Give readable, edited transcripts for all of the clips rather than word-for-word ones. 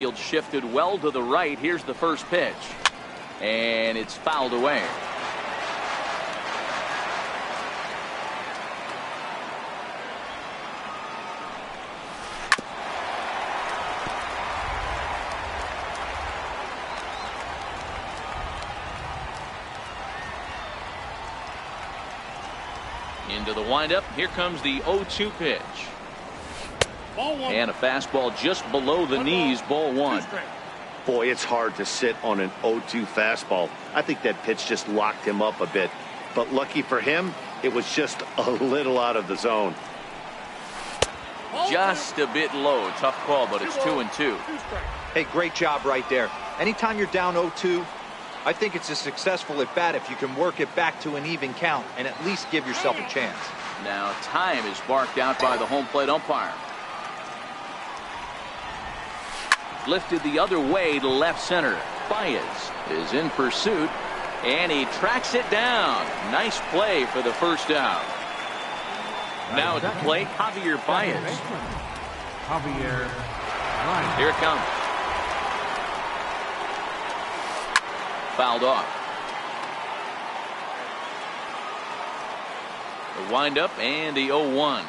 Field shifted well to the right. Here's the first pitch. And it's fouled away. Into the windup. Here comes the 0-2 pitch. And a fastball just below the knees, ball one. Boy, it's hard to sit on an 0-2 fastball. I think that pitch just locked him up a bit. But lucky for him, it was just a little out of the zone. Just a bit low. Tough call, but it's 2-2. Hey, great job right there. Anytime you're down 0-2, I think it's a successful at bat if you can work it back to an even count and at least give yourself a chance. Now time is barked out by the home plate umpire. Lifted the other way to left center. Baez is in pursuit, and he tracks it down. Nice play for the first out. Now at the plate, Javier Baez. Here it comes. Fouled off. The windup and the 0-1.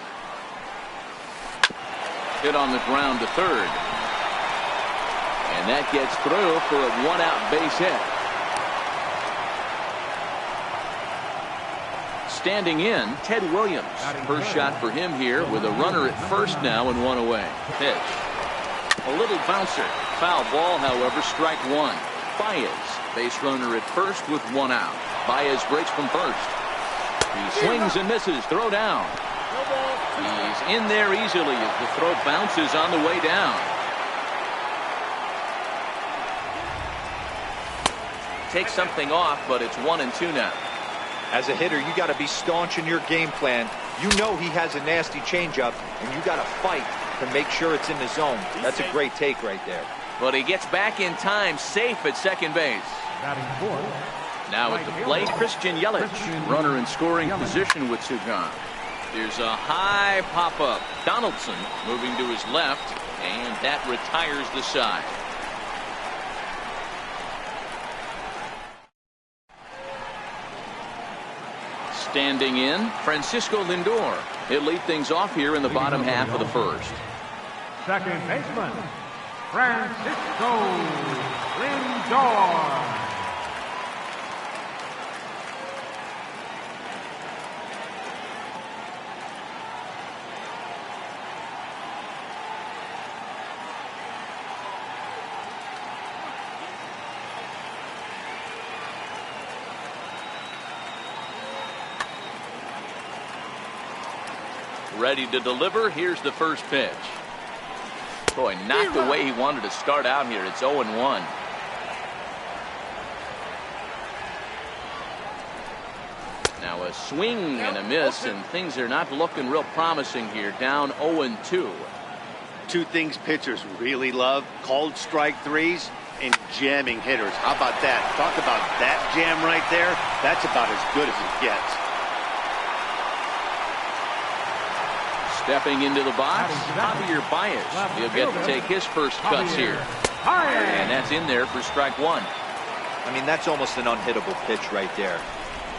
Hit on the ground to third. And that gets through for a one-out base hit. Standing in, Ted Williams. First shot for him here with a runner at first now and one away. Pitch. A little bouncer. Foul ball, however, strike one. Baez, base runner at first with one out. Baez breaks from first. He swings and misses. Throw down. He's in there easily as the throw bounces on the way down. Takes something off, but it's 1-2 now. As a hitter, you got to be staunch in your game plan. You know he has a nasty changeup, and you got to fight to make sure it's in the zone. That's a great take right there. But he gets back in time, safe at second base. Now at the plate, Christian Yelich, runner in scoring position with two gone. There's a high pop-up. Donaldson moving to his left, and that retires the side. Standing in, Francisco Lindor. He'll lead things off here in the bottom half of the first. Second baseman, Francisco Lindor. Ready to deliver. Here's the first pitch. Boy, not the way he wanted to start out here. It's 0-1. Now a swing and a miss, and things are not looking real promising here. Down 0-2. Two things pitchers really love: called strike threes and jamming hitters. How about that? Talk about that jam right there. That's about as good as it gets. Stepping into the box, Javier Baez. He'll get to take his first cuts here. And that's in there for strike one. I mean, that's almost an unhittable pitch right there.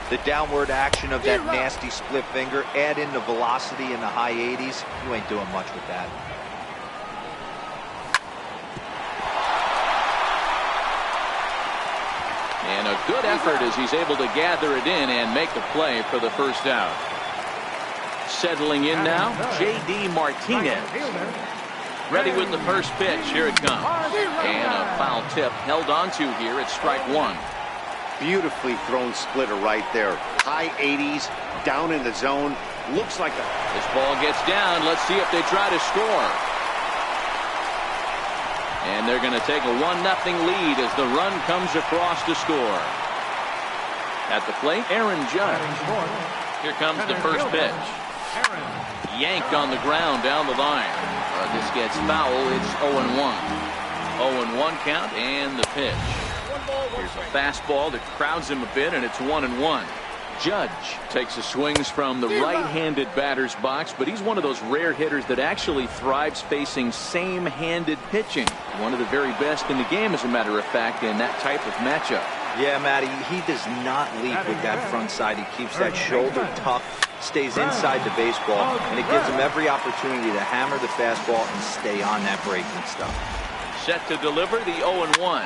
The downward action of that nasty split finger, add in the velocity in the high 80s, you ain't doing much with that. And a good effort as he's able to gather it in and make the play for the first out. Settling in now, J.D. Martinez. Ready with the first pitch. Here it comes. And a foul tip held onto here at strike one. Beautifully thrown splitter right there. High 80s, down in the zone. Looks like This ball gets down. Let's see if they try to score. And they're going to take a 1-0 lead as the run comes across to score. At the plate, Aaron Judge. Here comes the first pitch. Yanked on the ground down the line. This gets foul. It's 0-1. 0-1 count and the pitch. Here's a fastball that crowds him a bit, and it's 1-1. Judge takes the swings from the right-handed batter's box, but he's one of those rare hitters that actually thrives facing same-handed pitching. One of the very best in the game, as a matter of fact, in that type of matchup. Yeah, Matty, he does not leap with that front side. He keeps that shoulder tucked, stays inside the baseball, and it gives him every opportunity to hammer the fastball and stay on that breaking stuff. Set to deliver the 0-1.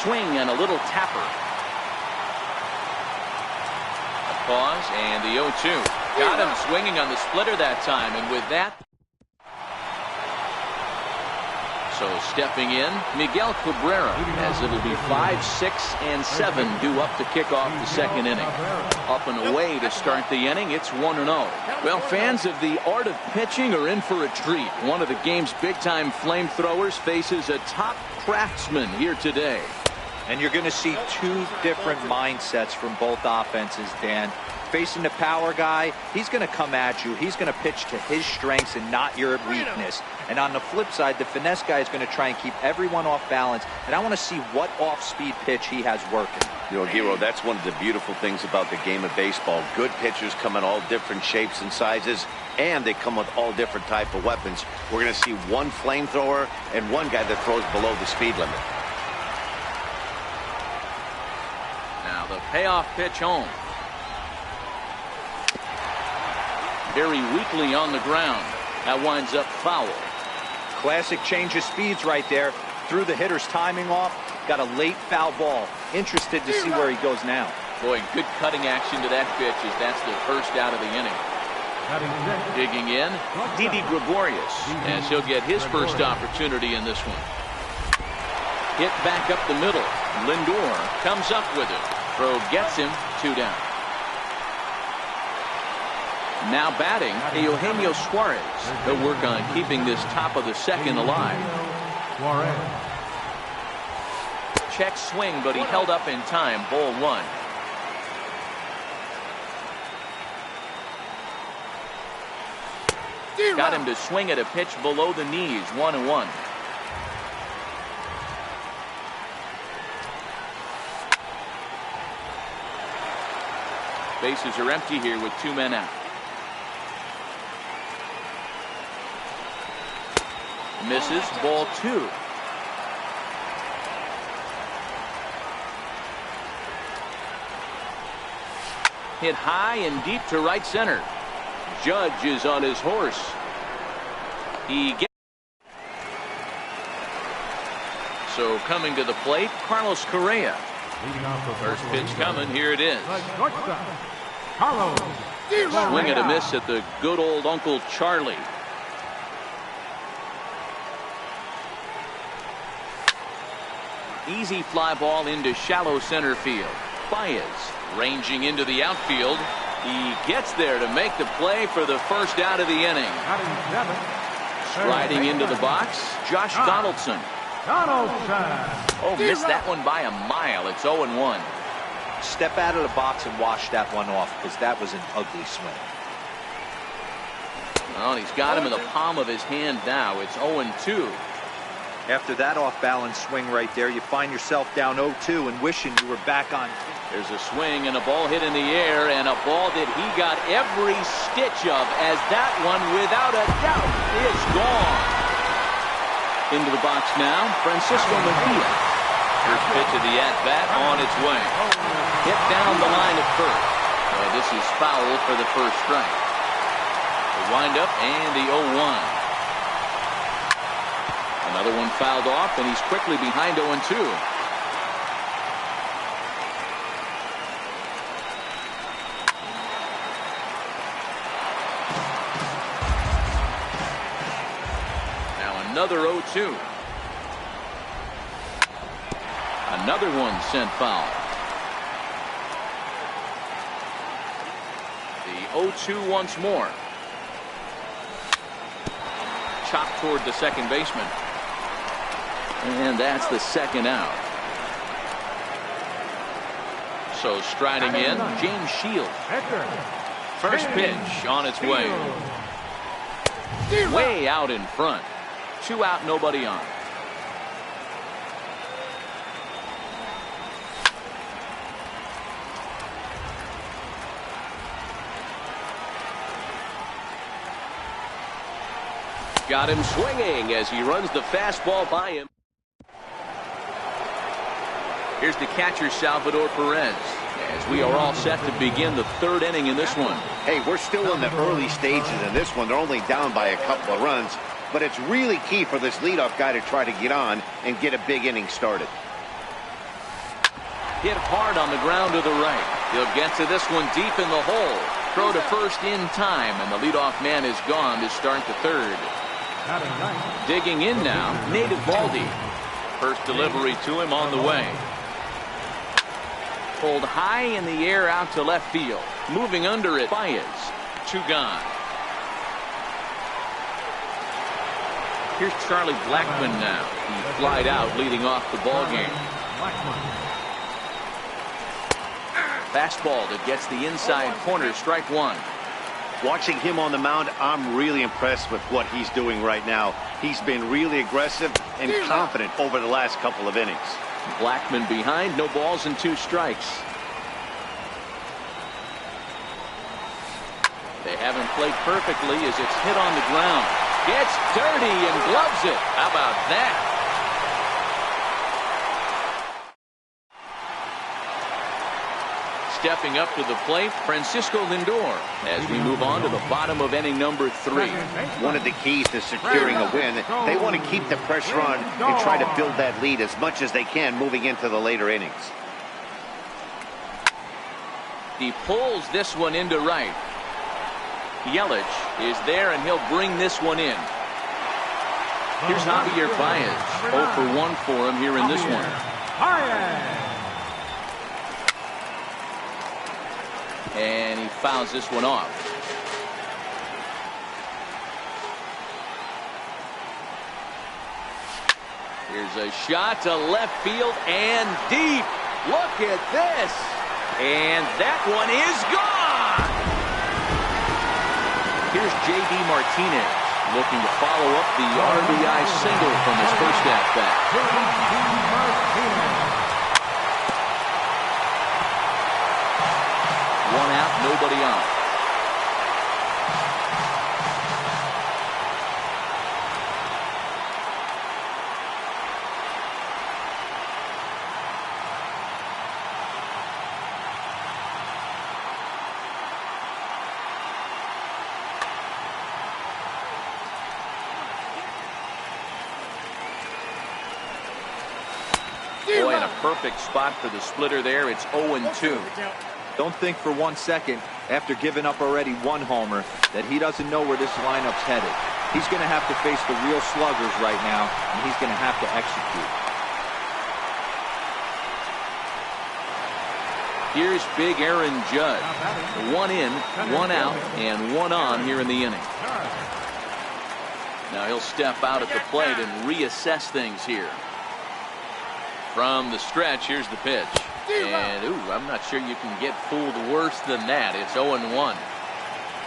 Swing and a little tapper. A pause and the 0-2. Got him swinging on the splitter that time, and with that. So stepping in, Miguel Cabrera, as it'll be 5, 6, and 7 due up to kick off the second inning. Up and away to start the inning, it's 1-0. Well, fans of the art of pitching are in for a treat. One of the game's big-time flamethrowers faces a top craftsman here today. And you're going to see two different mindsets from both offenses, Dan. Facing the power guy, he's going to come at you. He's going to pitch to his strengths and not your weakness. And on the flip side, the finesse guy is going to try and keep everyone off balance. And I want to see what off-speed pitch he has working. You know, Giro, that's one of the beautiful things about the game of baseball. Good pitchers come in all different shapes and sizes, and they come with all different type of weapons. We're going to see one flamethrower and one guy that throws below the speed limit. Now the payoff pitch home. Very weakly on the ground. That winds up foul. Classic change of speeds right there. Threw the hitter's timing off. Got a late foul ball. Interested to see where he goes now. Boy, good cutting action to that pitch as that's the first out of the inning. Digging in, Didi Gregorius, as he'll get his first opportunity in this one. Hit back up the middle. Lindor comes up with it. Throw gets him, 2 down. Now batting, Eugenio Suarez. He'll work on keeping this top of the second alive. Check swing, but he held up in time. Ball 1. Got him to swing at a pitch below the knees. 1-1. Bases are empty here with 2 men out. Misses. Ball 2. Hit high and deep to right center. Judge is on his horse. He gets. So coming to the plate, Carlos Correa. First pitch coming. Here it is. Swing and a miss at the good old Uncle Charlie. Easy fly ball into shallow center field. Baez ranging into the outfield. He gets there to make the play for the first out of the inning. Striding into the box, Josh Donaldson. Oh, missed that one by a mile. It's 0-1. Step out of the box and wash that one off, because that was an ugly swing. Well, he's got him in the palm of his hand now. It's 0-2. After that off-balance swing right there, you find yourself down 0-2 and wishing you were back on. There's a swing and a ball hit in the air, and a ball that he got every stitch of, as that one, without a doubt, is gone. Into the box now, Francisco Mejia. First pitch of the at-bat on its way. Hit down the line at first. This is foul for the first strike. The windup and the 0-1. Another one fouled off, and he's quickly behind 0-2. Now another 0-2. Another one sent foul. The 0-2 once more. Chopped toward the second baseman. And that's the second out. So striding in, James Shields. First pitch on its way. Way out in front. 2 out, nobody on. Got him swinging as he runs the fastball by him. Here's the catcher, Salvador Perez, as we are all set to begin the third inning in this one. Hey, we're still in the early stages in this one. They're only down by a couple of runs, but it's really key for this leadoff guy to try to get on and get a big inning started. Hit hard on the ground to the right. He'll get to this one deep in the hole. Throw to first in time, and the leadoff man is gone to start the third. Digging in now, Nate Eovaldi. First delivery to him on the way. Pulled high in the air out to left field. Moving under it, Baez. 2 gone. Here's Charlie Blackmon now. He flied out leading off the ball game. Fastball that gets the inside corner, strike 1. Watching him on the mound, I'm really impressed with what he's doing right now. He's been really aggressive and confident over the last couple of innings. Blackmon behind, no balls and 2 strikes. They have him played perfectly as it's hit on the ground. Gets dirty and gloves it. How about that? Stepping up to the plate, Francisco Lindor, as we move on to the bottom of inning number 3. One of the keys to securing a win, they want to keep the pressure on and try to build that lead as much as they can moving into the later innings. He pulls this one into right. Yelich is there, and he'll bring this one in. Here's Javier Baez. 0 for 1 for him here in this one. And he fouls this one off. Here's a shot to left field and deep. Look at this. And that one is gone. Here's J.D. Martinez looking to follow up the RBI single from his first at-bat. 1 out, nobody on. Boy, and a perfect spot for the splitter there. It's 0-2. Don't think for 1 second, after giving up already 1 homer, that he doesn't know where this lineup's headed. He's going to have to face the real sluggers right now, and he's going to have to execute. Here's big Aaron Judge. 1 in, 1 out, and 1 on here in the inning. Now he'll step out at the plate and reassess things here. From the stretch, here's the pitch. And, I'm not sure you can get fooled worse than that. It's 0-1.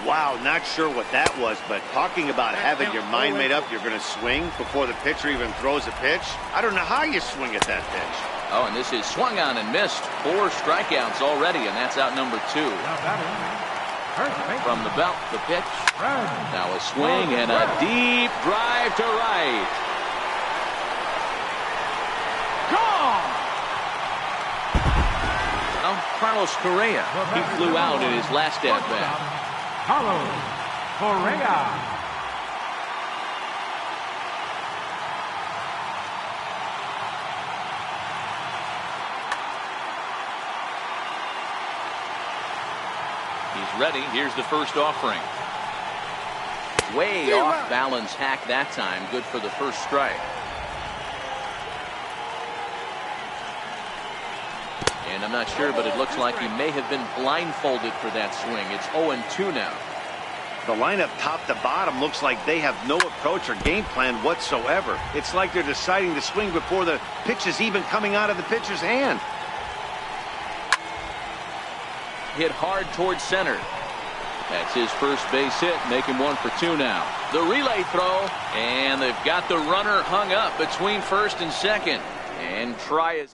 Wow, not sure what that was, but talking about having your mind made up, you're going to swing before the pitcher even throws a pitch. I don't know how you swing at that pitch. Oh, and this is swung on and missed. 4 strikeouts already, and that's out number 2. From the belt, the pitch. Now a swing and a deep drive to right. Carlos Correa. He flew out in his last at-bat. Carlos Correa. He's ready. Here's the first offering. Way off balance hack that time. Good for the first strike. And I'm not sure, but it looks like he may have been blindfolded for that swing. It's 0-2 now. The lineup top to bottom looks like they have no approach or game plan whatsoever. It's like they're deciding to swing before the pitch is even coming out of the pitcher's hand. Hit hard towards center. That's his first base hit, making 1 for 2 now. The relay throw, and they've got the runner hung up between first and second. And try it.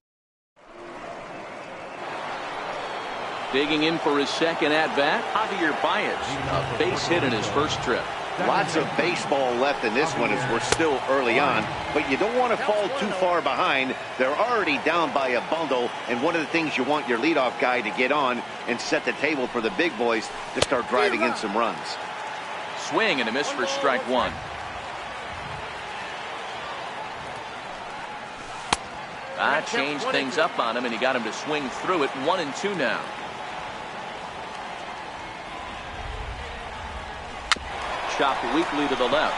Digging in for his second at-bat, Javier Baez, a base hit in his first trip. Lots of baseball left in this one as we're still early on, but you don't want to fall too far behind. They're already down by a bundle, and one of the things you want your leadoff guy to get on and set the table for the big boys to start driving in some runs. Swing and a miss for strike one. Changed things up on him, and he got him to swing through it. 1-2 now. Chopped weakly to the left.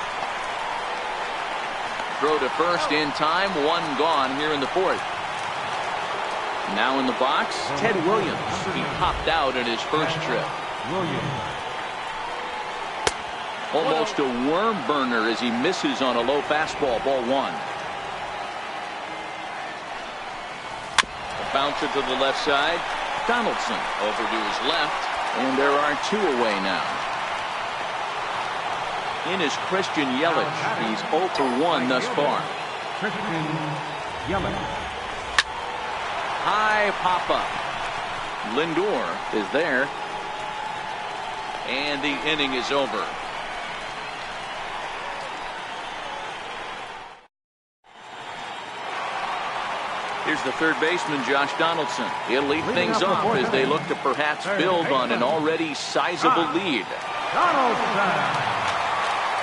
Throw to first in time. One gone here in the fourth. Now in the box, Ted Williams. He popped out in his first trip. Almost a worm burner as he misses on a low fastball. Ball one. A bouncer to the left side. Donaldson over to his left. And there are two away now. In is Christian Yelich. He's 0 for 1 thus far. Christian Yelich. High pop-up. Lindor is there. And the inning is over. Here's the third baseman, Josh Donaldson. He'll lead things off as they look to perhaps build on an already sizable lead.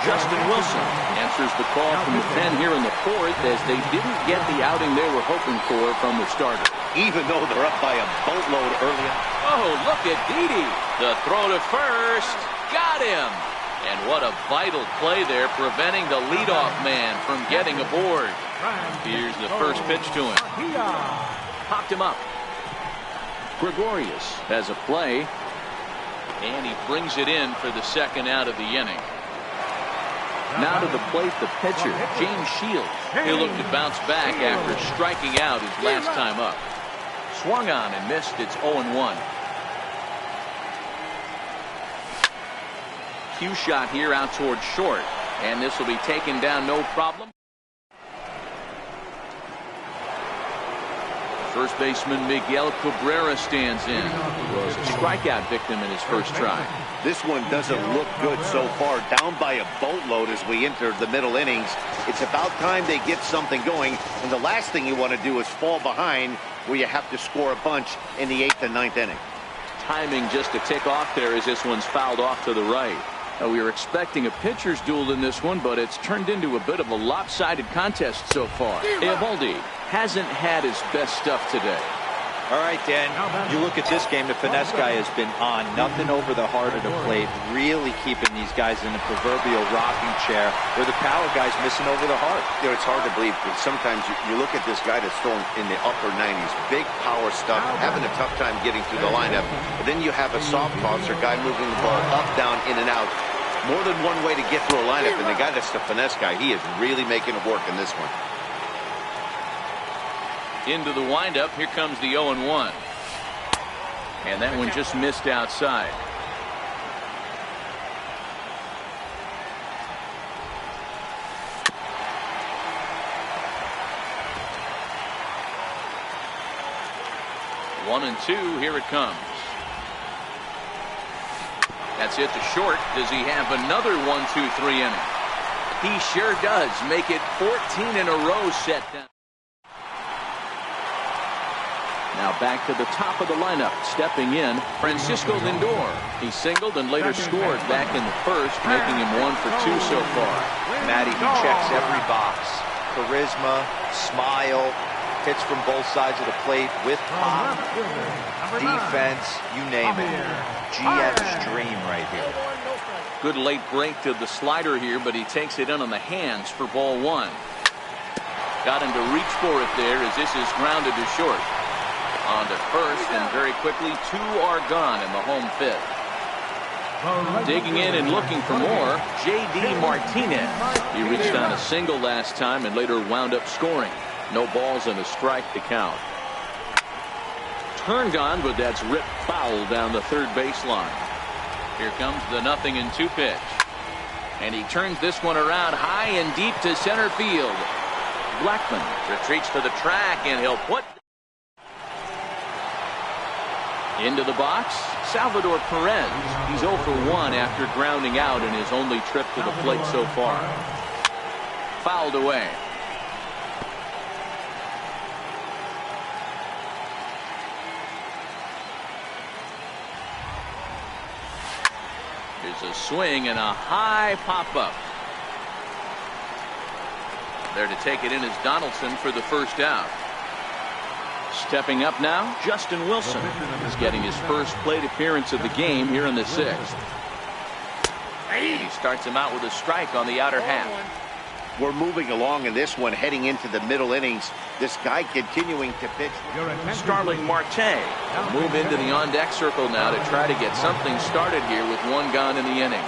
Justin Wilson answers the call from the pen here in the fourth as they didn't get the outing they were hoping for from the starter. Even though they're up by a boatload early. Oh, look at Didi. The throw to first. Got him. And what a vital play there, preventing the leadoff man from getting aboard. Here's the first pitch to him. Popped him up. Gregorius has a play. And he brings it in for the second out of the inning. Now to the plate, the pitcher, James Shields. He'll look to bounce back after striking out his last time up. Swung on and missed. It's 0-1. Cue shot here out towards short. And this will be taken down no problem. First baseman Miguel Cabrera stands in. He was a strikeout victim in his first try. This one doesn't look good so far. Down by a boatload as we enter the middle innings. It's about time they get something going. And the last thing you want to do is fall behind where you have to score a bunch in the 8th and 9th inning. Timing just to tick off there as this one's fouled off to the right. We were expecting a pitcher's duel in this one, but it's turned into a bit of a lopsided contest so far. Eovaldi hasn't had his best stuff today. All right, Dan, you look at this game, the finesse guy has been on. Nothing over the heart of the plate, really keeping these guys in the proverbial rocking chair, where the power guy's missing over the heart. You know, it's hard to believe, but sometimes you look at this guy that's throwing in the upper 90s, big power stuff, having a tough time getting through the lineup. But then you have a soft tosser guy moving the ball up, down, in and out. More than one way to get through a lineup, and the guy that's the finesse guy, he is really making it work in this one. Into the windup, here comes the 0-1. And that one just missed outside. One and two, here it comes. That's it to short. Does he have another 1-2-3 inning? He sure does. Make it 14 in a row set down. Now back to the top of the lineup. Stepping in, Francisco Lindor. He singled and later scored back in the first, making him 1 for 2 so far. Matty, he checks every box. Charisma, smile, hits from both sides of the plate with pop, defense, you name it. GM's dream right here. Good late break to the slider here, but he takes it in on the hands for ball one. Got him to reach for it there as this is grounded to short. On to first, and very quickly 2 are gone in the home fifth. Digging in and looking for more, J.D. Martinez. He reached on a single last time and later wound up scoring. No balls and a strike to count. Turned on, but that's ripped foul down the third baseline. Here comes the 0-2 pitch. And he turns this one around high and deep to center field. Blackmon retreats to the track, and he'll put into the box. Salvador Perez, he's 0 for 1 after grounding out in his only trip to the plate so far. Fouled away. Here's a swing and a high pop-up. There to take it in is Donaldson for the first out. Stepping up now, Justin Wilson. He's getting his first plate appearance of the game here in the 6th. And he starts him out with a strike on the outer half. We're moving along in this one, heading into the middle innings. This guy continuing to pitch. Starling Marte will move into the on-deck circle now to try to get something started here with 1 gone in the inning.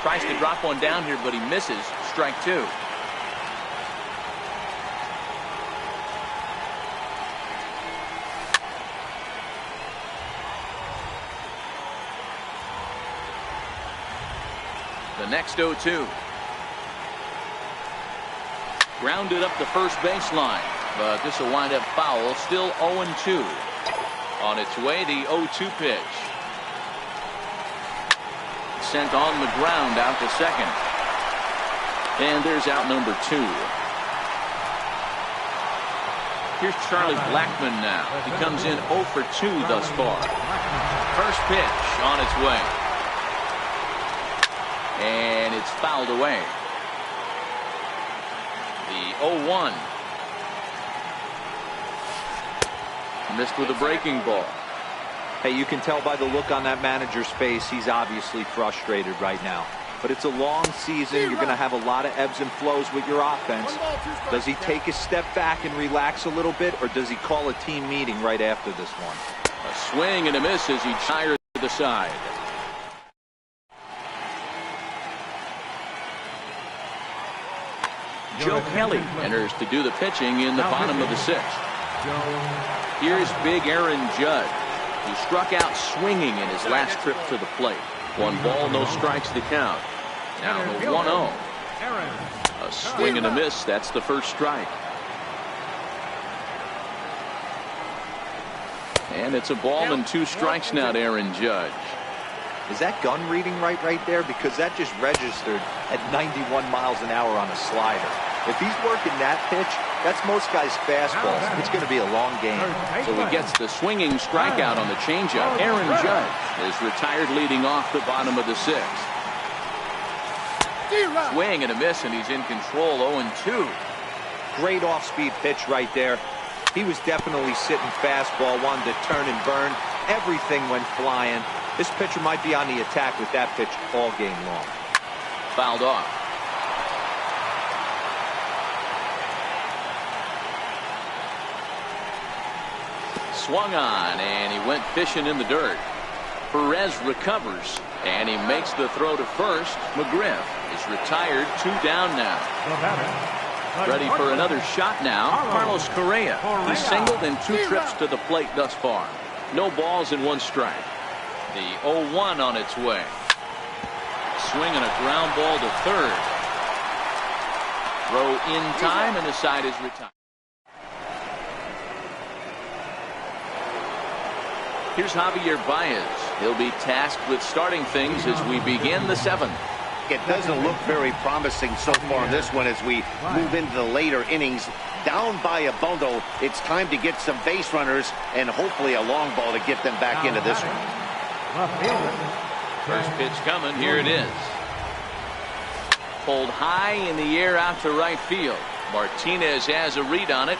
Tries to drop one down here, but he misses. Strike 2. The next 0-2. Grounded up the first baseline, but this will wind up foul. Still 0-2. On its way, the 0-2 pitch. Sent on the ground out to second. And there's out number 2. Here's Charlie Blackmon now. He comes in 0 for 2 thus far. First pitch on its way. And it's fouled away. The 0-1. Missed with a breaking ball. Hey, you can tell by the look on that manager's face, he's obviously frustrated right now. But it's a long season. You're going to have a lot of ebbs and flows with your offense. Does he take a step back and relax a little bit, or does he call a team meeting right after this one? A swing and a miss as he tires to the side. Joe Kelly enters to do the pitching in the bottom of the 6th. Here's big Aaron Judge, who struck out swinging in his last trip to the plate. 1 ball, no strikes to count. Now the 1-0. A swing and a miss. That's the first strike. And it's a ball and 2 strikes now to Aaron Judge. Is that gun reading right there? Because that just registered at 91 miles an hour on a slider. If he's working that pitch, that's most guys' fastballs. It's going to be a long game. So he gets the swinging strikeout on the changeup. Aaron Judge is retired leading off the bottom of the 6th. Swing and a miss, and he's in control. 0-2. Great off-speed pitch right there. He was definitely sitting fastball, wanted to turn and burn. Everything went flying. This pitcher might be on the attack with that pitch all game long. Fouled off. Swung on, and he went fishing in the dirt. Perez recovers, and he makes the throw to first. McGriff is retired. 2 down now. Ready for another shot now. Carlos Correa. He's singled in 2 trips to the plate thus far. No balls and 1 strike. The 0-1 on its way. Swing and a ground ball to third. Throw in time, and the side is retired. Here's Javier Baez. He'll be tasked with starting things as we begin the 7th. It doesn't look very promising so far in this one as we move into the later innings. Down by a bundle, it's time to get some base runners and hopefully a long ball to get them back into this one. First pitch coming. Here it is. Pulled high in the air out to right field. Martinez has a read on it,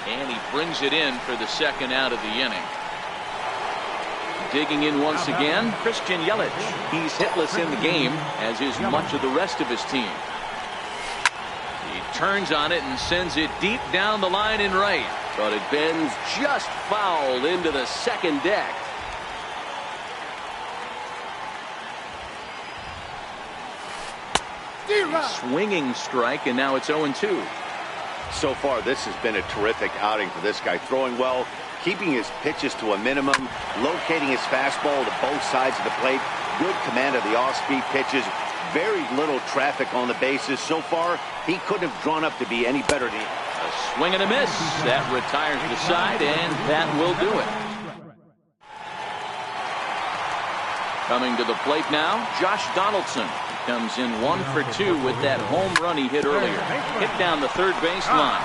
and he brings it in for the 2nd out of the inning. Digging in once again, Christian Yelich. He's hitless in the game, as is much of the rest of his team. He turns on it and sends it deep down the line in right, but it bends just foul into the 2nd deck. Swinging strike, and now it's 0-2. So far, this has been a terrific outing for this guy. Throwing well, keeping his pitches to a minimum, locating his fastball to both sides of the plate. Good command of the off-speed pitches. Very little traffic on the bases. So far, he couldn't have drawn up to be any better than A swing and a miss. That retires the side, and that will do it. Coming to the plate now, Josh Donaldson. Comes in 1 for 2 with that home run he hit earlier. Hit down the third baseline.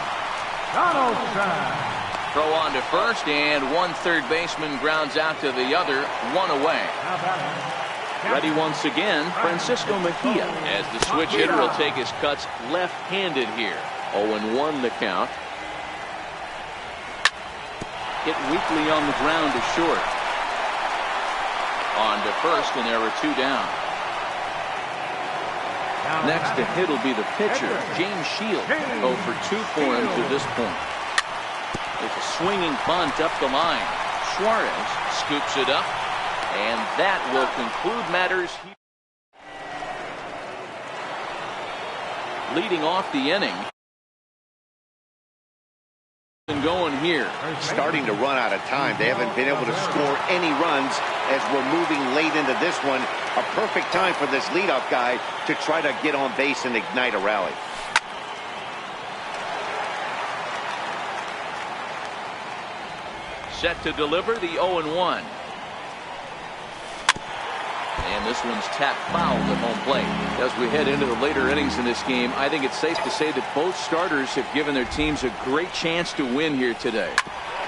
Throw on to first, and one third baseman grounds out to the other, 1 away. Ready once again, Francisco Mejia, as the switch hitter will take his cuts left-handed here. 0-1 the count. Hit weakly on the ground to short. On to first, and there are 2 down. Next to hit will be the pitcher, James Shields. 0 for 2 for him to this point. It's a swinging bunt up the line. Suarez scoops it up, and that will conclude matters here. Leading off the inning. Going here. Starting to run out of time. They haven't been able to score any runs as we're moving late into this one. A perfect time for this leadoff guy to try to get on base and ignite a rally. Set to deliver the 0-1. And this one's tapped foul at home plate. As we head into the later innings in this game, I think it's safe to say that both starters have given their teams a great chance to win here today.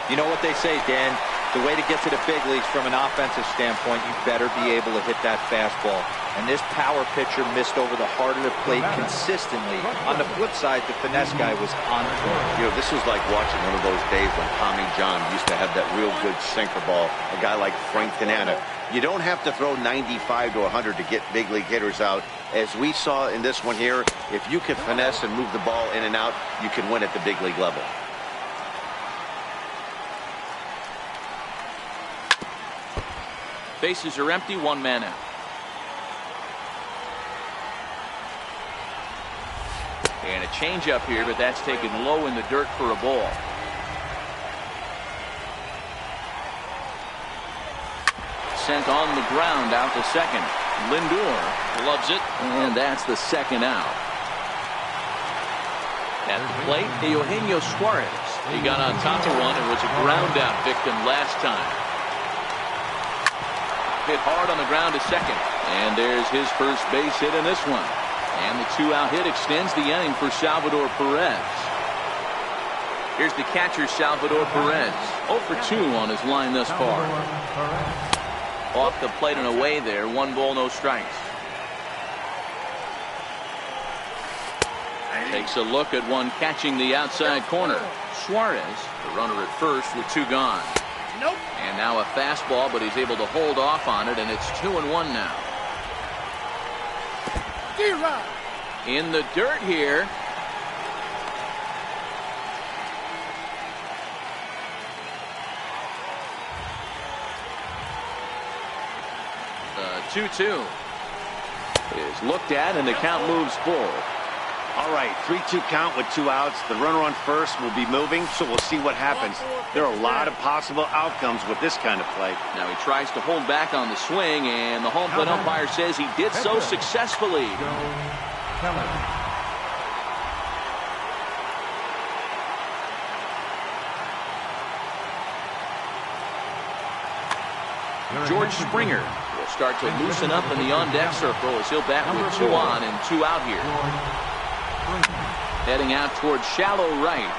You know what they say, Dan? The way to get to the big leagues from an offensive standpoint, you better be able to hit that fastball. And this power pitcher missed over the heart of the plate consistently. On the flip side, the finesse guy was on point. You know, this was like watching one of those days when Tommy John used to have that real good sinker ball. A guy like Frank Tanana. You don't have to throw 95 to 100 to get big league hitters out. As we saw in this one here, if you can finesse and move the ball in and out, you can win at the big league level. Bases are empty, 1 man out. And a changeup here, but that's taken low in the dirt for a ball. Sent on the ground out to second. Lindor loves it, and that's the second out. At the plate, Eugenio Suarez. He got on top of one and was a ground out victim last time. Hit hard on the ground to second. And there's his first base hit in this one. And the 2-out hit extends the inning for Salvador Perez. Here's the catcher, Salvador Perez. 0 for 2 on his line thus far. Off the plate and away there. 1 ball, no strikes. Takes a look at one catching the outside corner. Suarez, the runner at first with 2 gone. Nope. And now a fastball, but he's able to hold off on it, and it's 2-1 now. In the dirt here. The 2-2 is looked at, and the count moves full. All right, 3-2 count with 2 outs. The runner on first will be moving, so we'll see what happens. There are a lot of possible outcomes with this kind of play. Now he tries to hold back on the swing, and the home plate umpire says he did so successfully. George Springer will start to loosen up in the on-deck circle as he'll bat with 2 on and 2 out here. Heading out towards shallow right.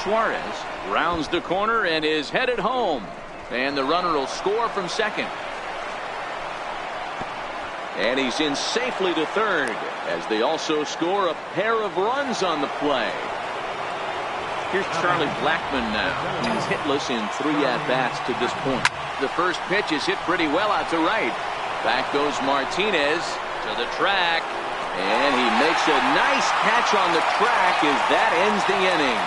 Suarez rounds the corner and is headed home. And the runner will score from second. And he's in safely to third as they also score a pair of runs on the play. Here's Charlie Blackmon now. He's hitless in 3 at-bats to this point. The first pitch is hit pretty well out to right. Back goes Martinez to the track. And he makes a nice catch on the track as that ends the inning.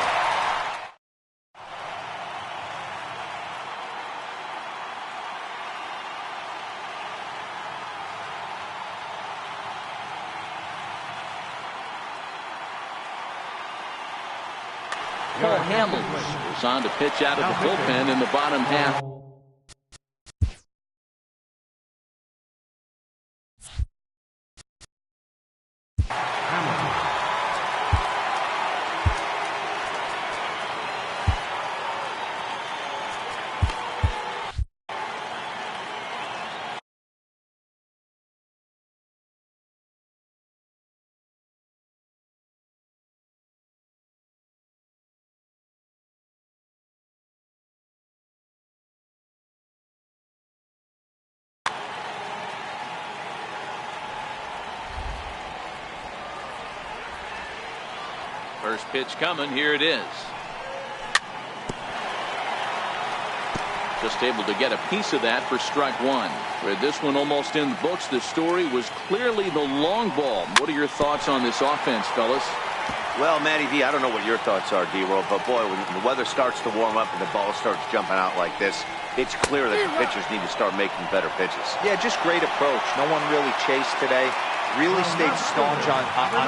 Paul Hamels is on to pitch out of the bullpen in the bottom half. First pitch coming. Here it is. Just able to get a piece of that for strike one. With this one almost in the books, the story was clearly the long ball. What are your thoughts on this offense, fellas? Well, Matty V, I don't know what your thoughts are, D-Roll, but boy, when the weather starts to warm up and the ball starts jumping out like this, it's clear that the pitchers need to start making better pitches. Yeah, just great approach. No one really chased today. Really stayed staunch on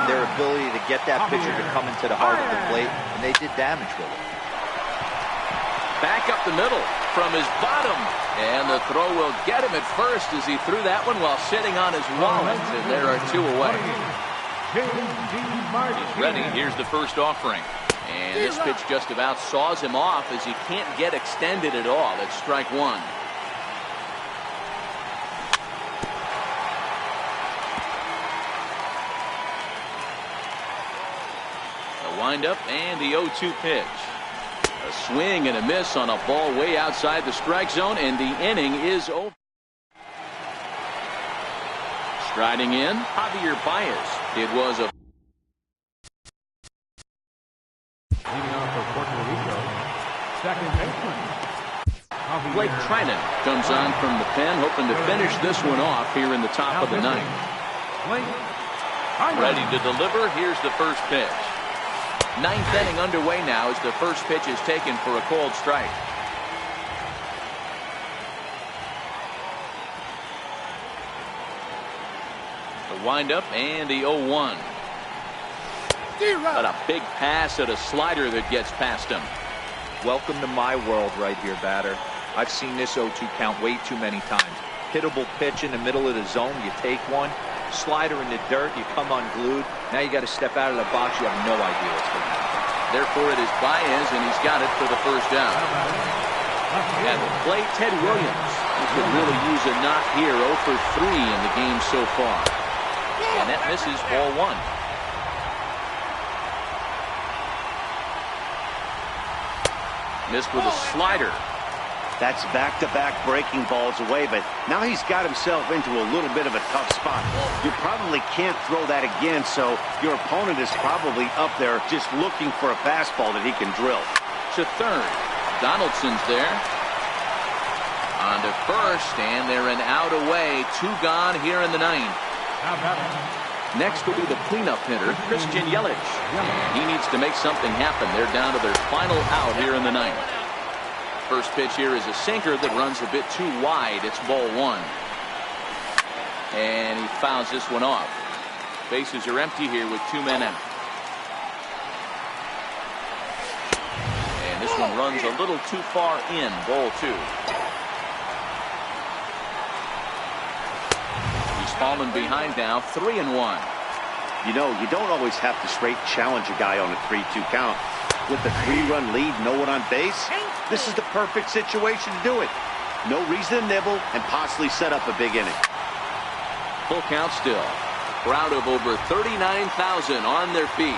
their ability to get that pitcher to come into the heart of the plate, and they did damage with it. Back up the middle from his bottom, and the throw will get him at first as he threw that one while sitting on his wallet, and there are two away. He's ready. Here's the first offering, and this pitch just about saws him off as he can't get extended at all. It's strike one. The windup and the 0-2 pitch. A swing and a miss on a ball way outside the strike zone, and the inning is over. Striding in, Javier Baez. It was a Blake Trinan comes on from the pen, hoping to finish this one off here in the top of the ninth. Ready to deliver. Here's the first pitch. Ninth inning underway now as the first pitch is taken for a called strike. The windup and the 0-1. But a big pass at a slider that gets past him. Welcome to my world right here, batter. I've seen this 0-2 count way too many times. Hittable pitch in the middle of the zone, you take one. Slider in the dirt, you come unglued. Now you got to step out of the box. You have no idea what's going to happen. Therefore, it is Baez, and he's got it for the first down. At the plate, Ted Williams. He could really use a knock here. 0 for 3 in the game so far. And that misses ball one. Missed with a slider. That's back-to-back breaking balls away, but now he's got himself into a little bit of a tough spot. You probably can't throw that again, so your opponent is probably up there just looking for a fastball that he can drill. To third. Donaldson's there. On to first, and they're an out away. Two gone here in the ninth. Next will be the cleanup hitter, Christian Yelich. And he needs to make something happen. They're down to their final out here in the ninth. First pitch here is a sinker that runs a bit too wide. It's ball one. And he fouls this one off. Bases are empty here with 2 men out. And this one runs a little too far in. Ball two. He's fallen behind now. 3-1. You know, you don't always have to straight challenge a guy on a 3-2 count. With the 3-run lead, no one on base, this is the perfect situation to do it. No reason to nibble and possibly set up a big inning. Full count still. Crowd of over 39,000 on their feet.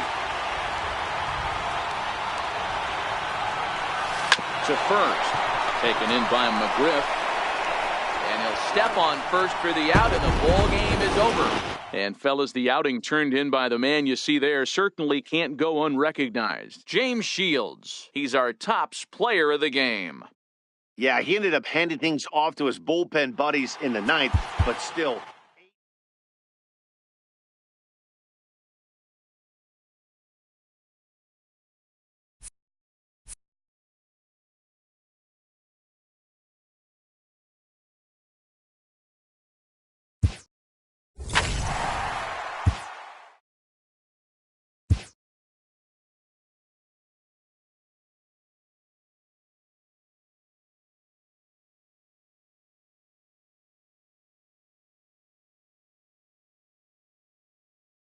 To first. Taken in by McGriff. And he'll step on first for the out, and the ball game is over. And fellas, the outing turned in by the man you see there certainly can't go unrecognized. James Shields. He's our tops player of the game. Yeah, he ended up handing things off to his bullpen buddies in the ninth, but still,